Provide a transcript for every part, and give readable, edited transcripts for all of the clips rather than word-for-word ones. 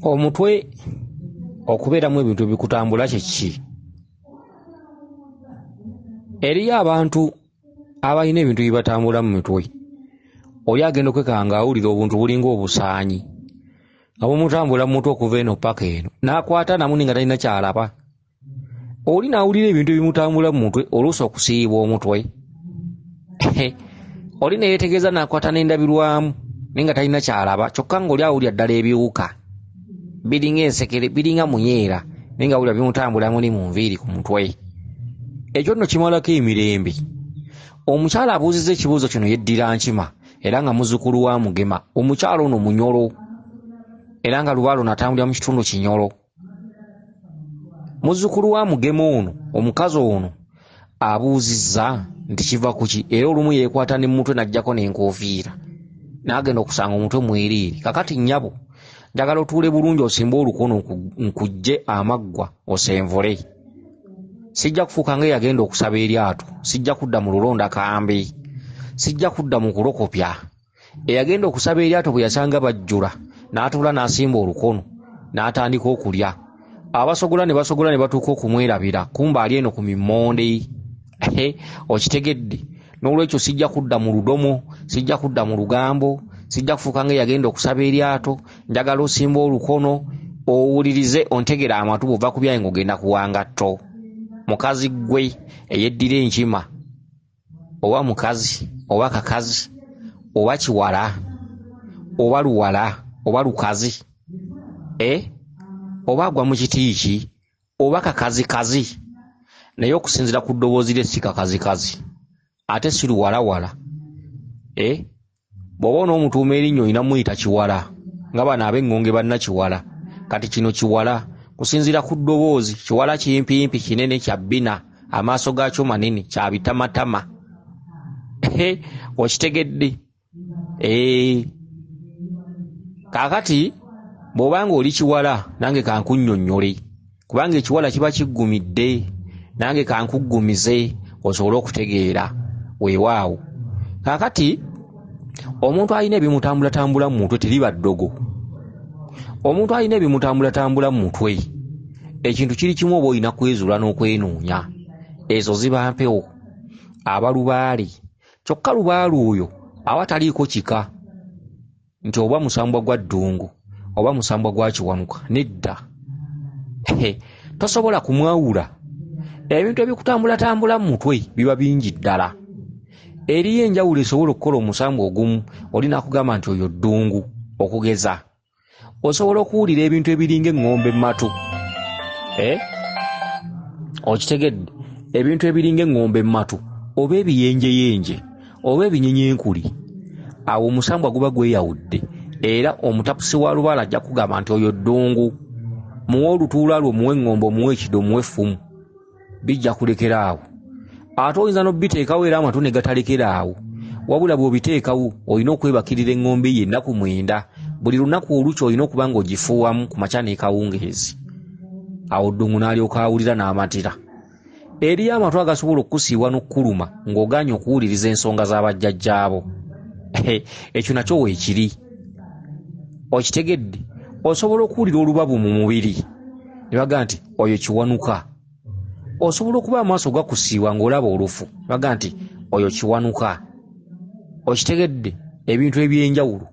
Omutwe okubeeramu ebintu ebikutambula kiki? Eriyo abantu abalina ebintu ebibatambula mu mitwe. Oli agenda okwekanga awulira obuntu bulinga obusaanyi nga bumutambula mu mutwe okuva eno paka eno, n'akwata namuni nga talina kyalaba. Oli n'awulira ebintu ebimutambula mu mutwe oluusi okusiiba omutwe. Oli ne yeetegeeza n'akwata n'endabirwamu naye nga talina kyalaba, kyokka ng'oli awulira ddala ebiwuka biringa ensekere, biringa munyeera, naye nga awulira bimutambula muli mu nviiri ku mutwe. Ekyo nno kimalako emirembe. Omukyala abuuzizza ekibuuzo kino yeddira nkima era nga muzzukulu wa Mugema. Omukyala ono munyolo era nga lubaalo natambulira mu kitundu Kinyolo. Muzzukulu wa Mugema ono, omukazi ono abuuzizza nti kiva ku ki, era olumu yeekwata ne mutwe n'aggyako n'enkofiira n'agenda okusanga omutwe mweriiri. Kakati nnyabo, njagala otuule bulungi osimbe olukono nkujje amaggwa osenvule. Sijja kufuuka nga eyagenda okusaba eryato, sijja kudda mu lulonda kambi, sijja kudda mu kulokopya. Eyagenda okusaba eryato bwe yasanga bajjula n'atuula n'asimba olukono n'atandika okulya. Abasogola ne basogola ne batuuka okumwerabira, kumba ali eno ku mimmonde. Okitegedde? N'olwekyo sijja kudda mu ludomo, sijja kudda mu lugambo, sijja kufuuka nga eyagenda okusaba eryato. Njagala osimba olukono owulirize, ontegera amatu bw'ova ku byayi ng'ogenda kuwangatto. Mukazi gwe eyeddira enkima, oba mukazi oba kakazi oba kiwala oba luwala oba lukazi, oba agwa mu kitiiki oba kakazikazi, naye okusinziira ku ddoboozi lye si kakazikazi ate si luwalawala. Bw'oba onoomutuuma erinnya olina muyita kiwala nga bano ab'engonge banna kiwala. Kati kino kiwala kusinziira ku ddoboozi, kiwala kimpimpi kinene kya bbina, amaaso gaakyo manene, kya bitamatama. Okitegedde? Kaakati bw'obanga oli kiwala nange kankunnyonnyole, kubanga ekiwala kiba kiggumidde, nange kankuggumize osobole okutegeera weewaawo. Kaakati omuntu alina ebimutambulatambula mu mutwe teriba ddogo. Omuntu alina ebimutambulatambula mu mutwe, ekintu kiri kimu oba olina kwezuula n'okwenoonya. Ezo ziba mpewo, aba lubaale. Kyokka lubaale oyo awataliiko kika nti oba musambwa gwa ddungu oba musambwa gwa kiwanuka, nedda. Tosobola kumwawula. Ebintu ebikutambulatambula mu mutwe biba bingi ddala. Eriyo enjawulo esobola okukola omusambwa ogumu, olina akugamba nti oyo ddungu. Okugeza, osobola okuwulira ebintu ebiringa eŋŋombe mu matu. Okitegedde? Ebintu ebiringa eŋŋombe mu matu oba ebiyenjeyenje oba ebinyenyenkuli, awo omusambwa guba gweyawudde, era omutapusi wa lubaala ajja kugamba nti oyo ddungu. Muwe olutuula lwo, muwe eŋŋombe, muwe ekido, muwe effumu, bijja kulekera awo. Ate oyinza n'obiteekawo era amatu ne gatalekera awo, wabula bw'obiteekawo olina okwebakirira eŋŋombe ye ennaku 9. Buli lunaku olukyo olina okuba ng'ogifuuwamu ku makya n'ekawungeezi. Awo ddungu n'alyoka awulira n'amatira. Eriyo amatu agasobola okukusiiwa n'okkuluma ng'ogaanye okuwuliriza ensonga z'abajjajjaabo. Ekyo nakyo weekiri. Okitegedde? Osobola okuwulira olubabu mu mubiri ne baga nti oyo kiwanuka. Osobola okuba amaaso gakusiiwa ng'olaba olufu, baga nti oyo kiwanuka. Okitegedde? Ebintu eby'enjawulo.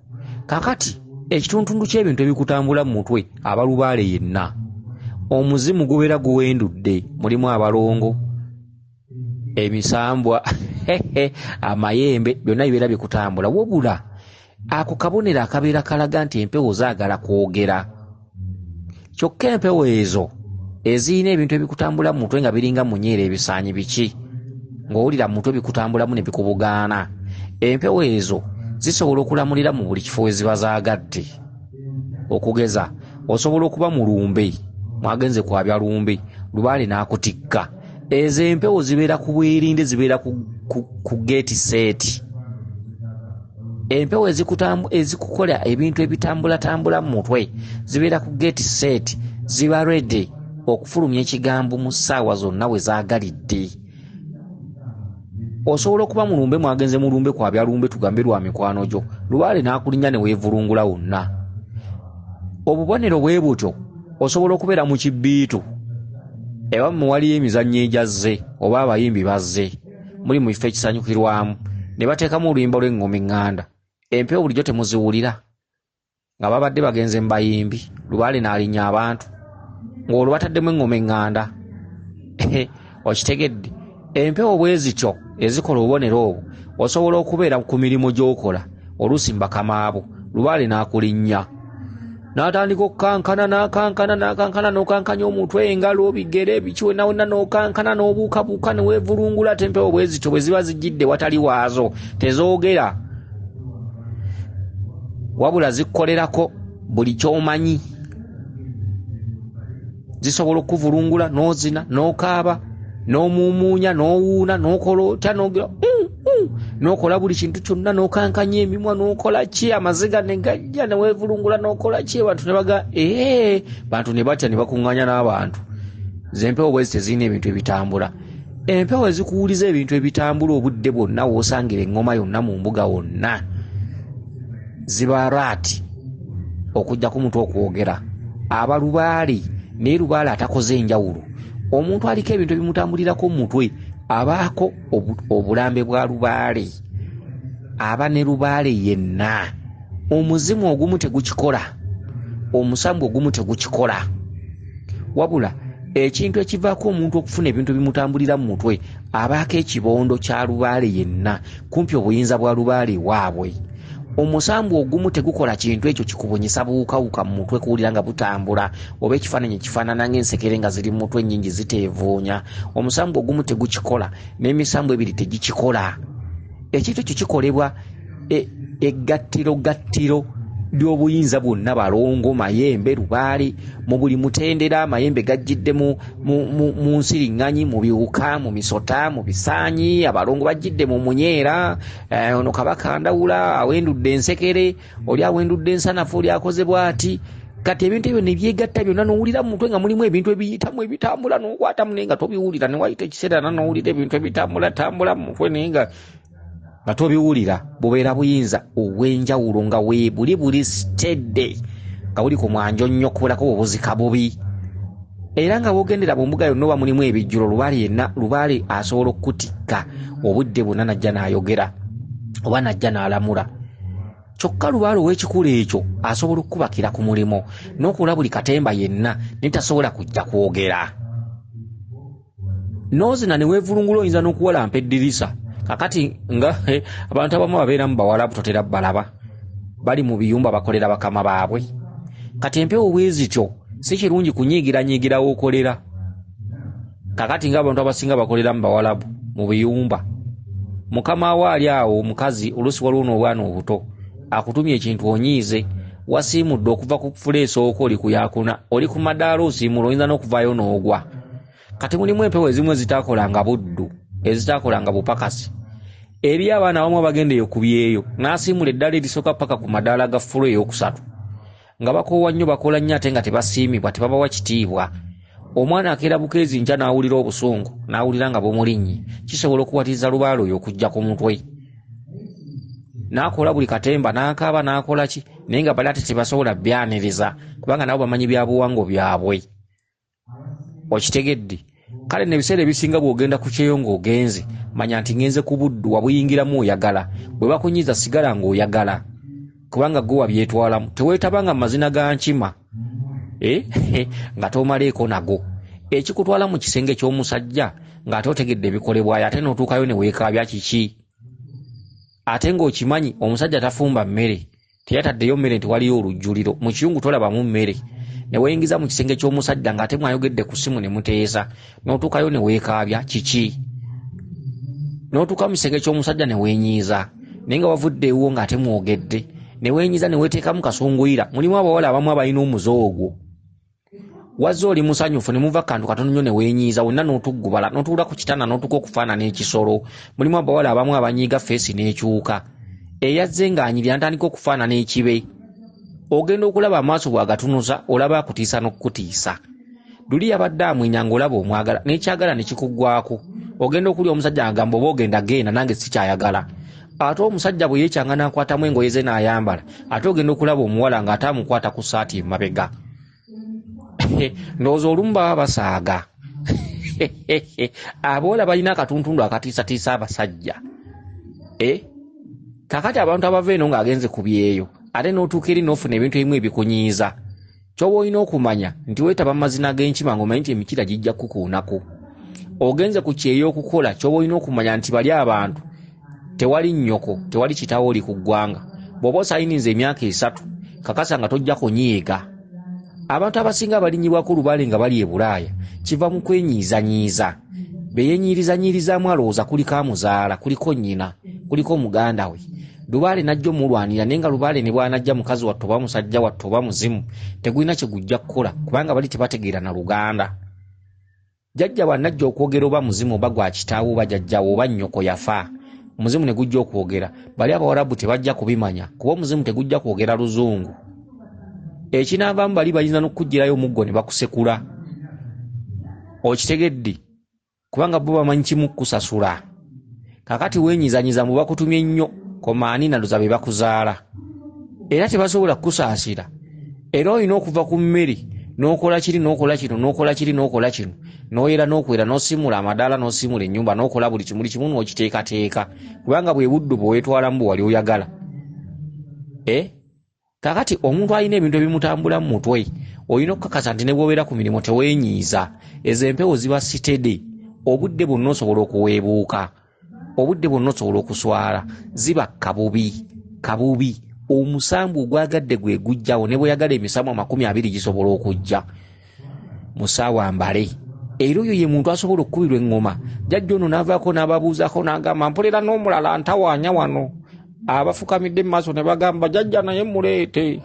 Kakati ekituntundu ky'ebintu ebikutambula mu mutwe aba lubaale yenna. Omuzimu gubeera guwendudde, mulimu abalongo, emisambwa, amayembe, byonna bibeera bikutambula. Wabula ako kabonero akabeera kalaga nti empewo zaagala kwogera. Kyokka empewo ezo ezirina ebintu ebikutambula mu mutwe nga biringa munyeera, ebisaanyi biki, ng'owulira mu mutwe bikutambulamu ne bikubugaana. Empewo ezo zisobola okulamulira mu buli kifo we ziba zaagadde. Okugeza, osobola okuba mu lumbe, mwagenze kwabya lumbe, lubaale n'akutikka. Ezo empewo zibeera ku bwerinde, zibeera ku gate set. Empewo ezikukola ebintu ebitambulatambula mu mutwe zibeera ku gate set, ziba ready okufulumya ekigambo mu ssaawa zonna we zaagalidde. Osobola okuba mu lumbe, mwagenze mu lumbe kwabya lumbe, tugambe lwa mikwano gyo, lubaale n'akulinnya ne weevulungula wonna. obubonero bwe butyo osobola okubeera mu kibbiitu ewammwe waliyo emizannyo ejazze oba abayimbi bazze muli mu kifo ekisanyukirwamu ne bateekamu oluyimba lw'engoma eŋŋanda empewo bulijjo temuziwulira nga babadde bagenze mu bayimbi lubaale n'alinnya abantu ng'olwo bataddemu engoma eŋŋanda okitegedde empewo bwe zityo ezikola obubonero obwo osobola okubeera ku mirimu gy'okola oluusi mu bakamaabo lubaale n'akulinnya n'atandika okukankana n'okankanya omutwe engalo bigere biki wonna n'okankana n'obuukabuuka ne weevulungula ate empewo bwe zityo bwe ziba zijjidde watali waazo tezoogera wabula zikukolerako buli ky'omanyi zisobola okuvulungula n'ozina n'okaaba n'omuumuunya n'owuuna n'okola otya n'ogera n'okola buli kintu kyonna n'okankanya emimwa n'okola ki amaziga ne gajja ne weevulungula n'okola ki abantu ne baga bantu ne batya ne bakuŋŋaanya n'abantu zempewo bwezi tezirina ebintu ebitambula empewo ezikuwuliza ebintu ebitambula obudde bwonna w'osangira eŋŋoma yonna mu mbuga wonna ziba raati okujja ku mutwe okwogera aba lubaale naye lubaale atakoze enjawulo omuntu aliko ebintu ebimutambulirako mu mutwe abaako obulambe bwa lubaale aba ne lubaale yenna omuzimu ogumu tegukikola omusambu ogumu tegukikola wabula ekintu ekivaako omuntu okufuna ebintu ebimutambulira mu mutwe abaako ekibondo kya lubaale yenna kumpi obuyinza bwa lubaale waabwe omusambu ogumu tegukola kintu ekyo kikubunyisa buwukawuka mu mutwe kuwulira nga butambula oba ekifaananyi ekifaanana ng'ensekere nga ziri mu mutwe nnyingi ziteevuunya omusambu ogumu tegukikola n'emisambu ebiri tegikikola ekintu ekyo kikolebwa eggattiro ly'obuyinza bwonna balongo mayembe lubaale mu buli mutendera amayembe gajjidde mu nsiriŋŋanyi mu biwuka mu misota mu bisaanyi abalongo bajjidde mu munyeera ono kabaka ndawula awendudde ensekere oli awendudde ensanafu oli akoze bw'ati kati ebintu ebyo ne byegatta byonna n'owulira mu mutwe nga mulimu ebintu ebiyitamu ebitambula n'okwatamu naye nga tobiwulira ne wayita ekiseera n'owulira ebintu ebitambula mu mutwe naye nga tobiwulira bubeera buyinza obw'enjawulo nga buli stedde nga buli ku mwanjo nnyo okubeerako obuzika bubi era nga bw'ogendera mu mbuga yonna oba mulimu ebijjulo lubaale asobola okukutikka obudde bwonna najja n'ayogera oba najja n'alamula kyokka lubaale ow'ekikulu ekyo asobola okukubakira ku mulimo n'okola buli katemba yenna naye tasobola kujja kwogera n'ozina ne weevulungula oyinza n'okuwalampa eddirisa kakati nga abantu abamu babeera mu bawalabu totera balaba bali mu biyumba bakolera bakama baabwe kati empewo bwe zityo si kirungi kunyiigira w'okolera kakati ng'abantu abasinga bakolera mu bawalabu mu biyumba mukama we ali awo omukazi oluusi waliwo n'obwana obuto akutumye ekintu onyiize wasiimudde okuva ku fula esooka oli ku yakuna oli ku madaala osiimula oyinza n'okuvaayo n'ogwa kati mulimu empewo ezimu ezitaakolanga buddu ezitaakolanga bupakasi eri abaana abamu abagendeyo kubyeyo n'asiimula eddala erisooka paka ku madaala ga fula ey'okusatu nga bakoowa nnyo bakola nnyo ate nga tebasiimibwa tebabawa kitiibwa omwana akeera bukeezi nkya n'awulira obusungu n'awulira nga bumulinnye kisobola okuwatiriza lubaale oyo okujja ku mutwe n'akola buli katemba n'akaaba n'akola ki naye nga bali ate tebasobola byaniriza kubanga nabo bamanyi byabuwango byabwe okitegedde kale n'ebiseera ebisinga bw'ogenda ku kyeyo ng'ogenze manya nti ngenze ku buddu wabuyingiramu oyagala bwe bakunyiza sigala ng'oyagala kubanga gwe wabyetwalamu teweetabanga mu mazina ga nkima nga tomaleeko nago ekikutwala mu kisenge ky'omusajja ng'ate otegedde ebikolebwayo ate n'otuukayo ne weekaabya kiki ate ng'okimanyi omusajja tafumba mmere teyataddeyo mmere nti waliyo olujjuliro mu kiyungu tolabamu mmere ne weeyingiza mu kisenge ky'omusajja ng'ate mwayogedde ku ssimu ne muteesa n'otuukayo ne weekaabya kiki n'otuuka mu kisenge ky'omusajja ne weenyiiza naye nga wavudde ewo ng'ate mwogedde ne weenyiiza ne weeteekamu kasunguyira mulimu abawala abamu abalina omuzoogwo wazze oli musanyufu ne muva kantu katono nnyo ne weenyiiza wonna n'otuggubala n'otuula ku kitanda n'otuka okufaanana ekisolo mulimu abawala abamu abanyiiga feesi n'ekyuka eyazze ng'anyirira ntandika okufaanana ekibe ogenda okulaba amaaso bw'agatunuza olaba akutiisa n'okukutiisa luli yabadde amwenya ng'olaba omwagala n'ekyagala ne kikuggwako ogenda okulya omusajja agamba oba ogenda genda nange sikyayagala ate omusajja bwe yekyanga n'akwatamu engoye ze n'ayambala ate ogenda okulaba omuwala ng'ataamukwata ku ssaati emabega ndowooza olumu baba basaaga aboola balina akatuntundu akatiisatiisa abasajja kakati abantu abava eno ng'agenze ku byeyo ate n'otuuka eri n'ofuna ebintu ebimu ebikunyiiza ky'oba olina okumanya nti weetaba mu mazina g'enkima ng'omanyi nti emikira gijja kukuunako ogenze ku kyeyo okukola ky'oba olina okumanya nti bali abantu tewali nnyoko tewali kitaawo oli ku ggwanga bw'oba osayiniza emyaka 3 kakasa nga tojja kunyiiga abantu abasinga abalinyibwako lubaale nga bali e Bulaaya kiva mu kwenyiizanyiiza beyenyiirizanyiirizaamu alowooza kuliko amuzaala kuliko nnyina kuliko muganda we lubaale najja omulwanira naye nga lubaale ne bwanajja mukazi wattu oba musajja wattu oba muzimu tegulina kye gujja kukola kubanga bali tebategeera na Luganda. Jjajja bw'anajja okwogera oba muzimu oba gwa kitaawo oba jjajjawo oba nnyoko yafa omuzimu ne gujja okwogera bali Abawarabu tebajja kubimanya kuba omuzimu tegujja kwogera Luzungu. Ekinaavaamu bali bayinza n'okukuggyirayo omuggo ne bakusekula okitegedde kubanga bo bamanyi kimu kusasula. Kakati weenyiizanyiza mu bakutumye nnyo komaani na luza be bakuzaala era tebasobola kukusaasira era olina okuva ku mmere n'okola kiri n'okola kino n'okola kiri n'okola kino n'oyera n'okwera n'osimula amadaala n'osimula ennyumba n'okola buli kimu n'okiteekateeka kubanga bwe budde bwe weetwalamu bwe wali oyagala. Kakati omuntu alina ebintu ebimutambula mu mutwe olina okukakasa nti ne bw'obeera ku mirimu teweenyiiza ezo empewo ziba sitede obudde bwonna osobola okuweebuuka obudde bwonna osobola okuswala ziba kabubi omusambu ogwagadde gwe gujjawo ne bweyagala emisambu 20 gisobola okujja musaawa mbale era oyo ye muntu asobola okukubirwa eŋŋoma. Jjajja ono n'avaako n'ababuuzaako n'agamba mpulira n'omulala ntawaanya wano abafukamidde mu maaso ne bagamba jjajja naye muleete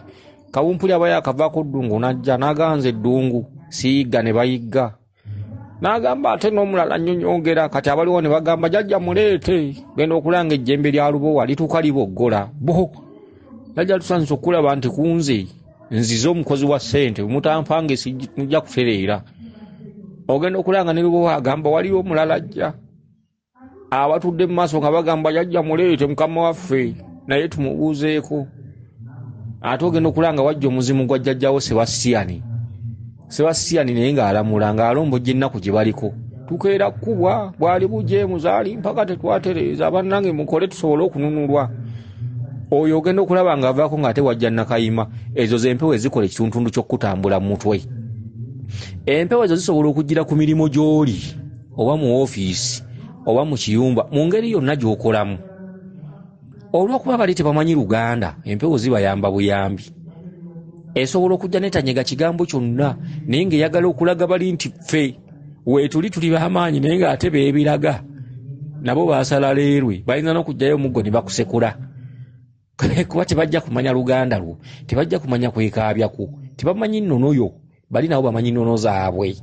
kawumpuli aba yakavaako ddungu n'ajja n'aganza eddungu siyigga ne bayigga n'agamba ate n'omulala nnyonyongera kati abaliwo ne bagamba jjajja muleete genda okulanga ejjembe lya lubowa lituuka liboggola bo jjajja tusanise okulaba nti kunze nzize omukozi wa ssente mutampange sijja kutereera ogenda okulanga ne lubowa agamba waliwo omulala ajja abatudde mu maaso nga bagamba jjajja muleete mukama waffe naye tumubuuzeeko ate ogenda okulanga wajja omuzimu gwa jjajjawo Sebasiyani naye ng'alamula ng'alombojja ennaku gye baliko tukeera kkubwa bwali bujeemu zaali mpaka tetwatereeza bannange mukole tusobole okununulwa. Oyo ogenda okulaba ng'avaako ng'ate wajja Nakayima ezo z'empewo ezikola ekituntundu ky'okutambula mu mutwe. Empewo ezo zisobola okujjira ku mirimu gy'oli oba mu woofiisi oba mu kiyumba mu ngeri yonna gy'okolamu. Olw'okuba bali tebamanyi Luganda empewo zibayamba buyambi. Esobola okujja netanyega kigambo kyonna naye ng'eyagala okulaga bali nti ffe weetuli b'amaanyi naye ng'ate beebiraga nabo baasala leerwe balina n'okujjayo omuggo ne bakusekula kuba tebajja kumanya Luganda lwo tebajja kumanya kwekaabyaku tebamanyi nnono yo bali nabo bamanyi nnono zaabwe.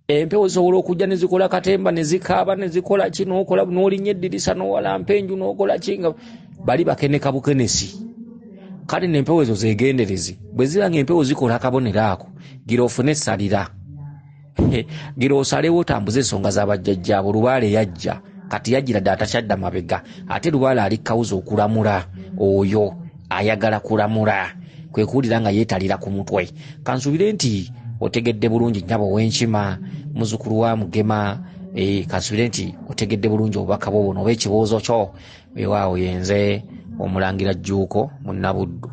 Empewo zisobola okujja ne zikola katemba ne zikaaba ne zikola ki n'okola n'olinnya eddirisa n'owalampa enju n'okola ki nga bali bakeneka bukenesi. Kale n'empewo ezo zeegendereze bwe ziranga empewo zikola akabonero ako gira ofune essalira gira osalewo otambuze ensonga z'abajjajjaabo. Lubaale yajja kati yajjira ddala takyadda mabega ate Lubaale ali kawuza okulamula oyo ayagala kulamula kwe kuwulira nga yeetalira ku mutwe. Kansuubire nti otegedde bulungi nnyabo w'enkima muzzukulu wa Mugema kansuubire nti otegedde bulungi obubaka bwo buno oba ekibuuzo kyo weewaawo yenze Omulangira Jjuuko Munnabuddu.